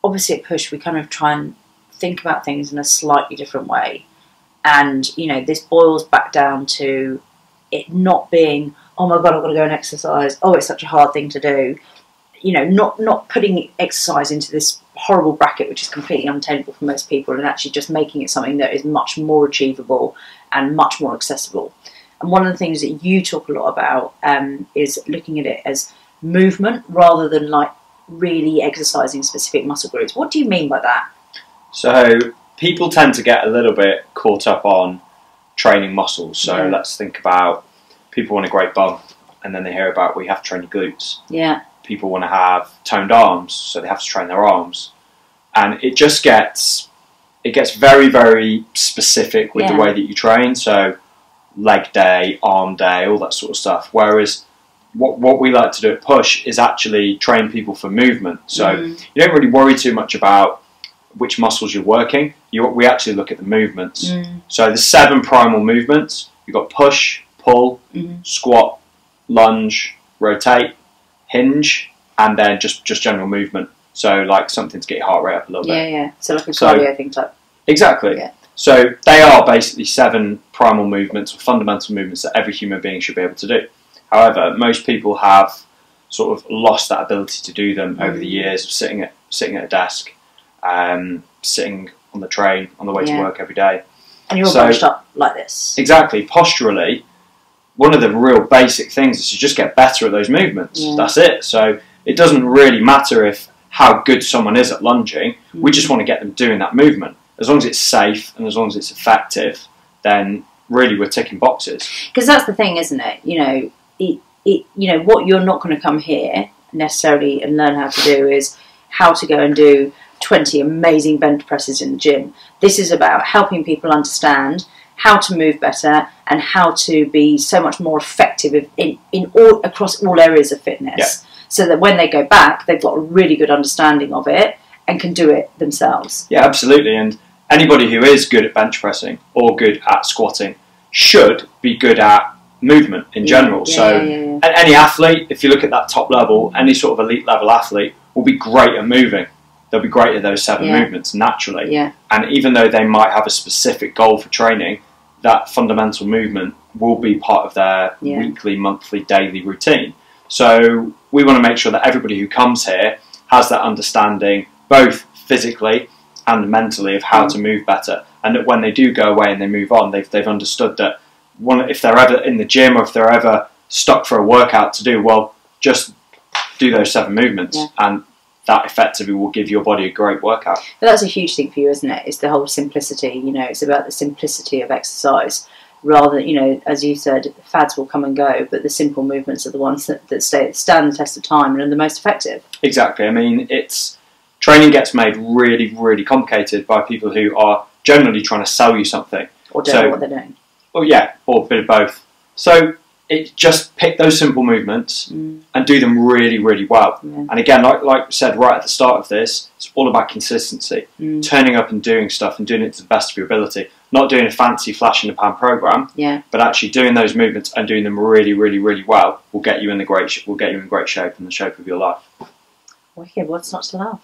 obviously at Push we kind of try and think about things in a slightly different way. And, you know, this boils back down to it not being, oh my God, I've got to go and exercise. Oh, it's such a hard thing to do. You know, not putting exercise into this horrible bracket, which is completely unattainable for most people, and actually just making it something that is much more achievable and much more accessible. And one of the things that you talk a lot about is looking at it as movement rather than like really exercising specific muscle groups. What do you mean by that? So people tend to get a little bit caught up on training muscles. So let's think about people want a great bum, and then they hear about we have to train your glutes. Yeah. People want to have toned arms, so they have to train their arms, and it just gets very, very specific with the way that you train. So leg day, arm day, all that sort of stuff. Whereas what we like to do at Push is actually train people for movement. So you don't really worry too much about which muscles you're working. We actually look at the movements. So there's 7 primal movements. You've got push, pull, squat, lunge, rotate, hinge, and then just general movement. So like something to get your heart rate up a little bit. Yeah. So like a cardio thing type. Exactly. Yeah. So they are basically 7 primal movements or fundamental movements that every human being should be able to do. However, most people have sort of lost that ability to do them over the years of sitting at a desk, sitting on the train on the way to work every day. And you're all bunched up like this. Exactly. Posturally, one of the real basic things is to just get better at those movements. That's it. So it doesn't really matter how good someone is at lunging. We just want to get them doing that movement. As long as it's safe and as long as it's effective, then really we're ticking boxes. Because that's the thing, isn't it? You know, you know, what you're not going to come here necessarily and learn how to do is how to go and do 20 amazing bench presses in the gym. This is about helping people understand how to move better and how to be so much more effective across all areas of fitness, so that when they go back, they've got a really good understanding of it and can do it themselves. Yeah, absolutely. And anybody who is good at bench pressing or good at squatting should be good at movement in general. Any athlete, if you look at that top level, any sort of elite level athlete will be great at moving. They'll be great at those 7 movements naturally. And even though they might have a specific goal for training, that fundamental movement will be part of their weekly, monthly, daily routine. So we want to make sure that everybody who comes here has that understanding, both physically and mentally, of how to move better. And that when they do go away and they move on, they've understood that if they're ever in the gym or if they're ever stuck for a workout to do, well, just do those 7 movements and that effectively will give your body a great workout. But that's a huge thing for you, isn't it? It's the whole simplicity. You know, it's about the simplicity of exercise rather than, you know, as you said, fads will come and go, but the simple movements are the ones that stand the test of time and are the most effective. Exactly. I mean, training gets made really, really complicated by people who are generally trying to sell you something. Or don't know what they're doing. Well, yeah, or a bit of both. So just pick those simple movements and do them really, really well. And again, like we said right at the start of this, it's all about consistency. Turning up and doing stuff and doing it to the best of your ability. Not doing a fancy flash in the pan program, but actually doing those movements and doing them really, really, really well will get you in great shape and the shape of your life. Wicked, what's not to love?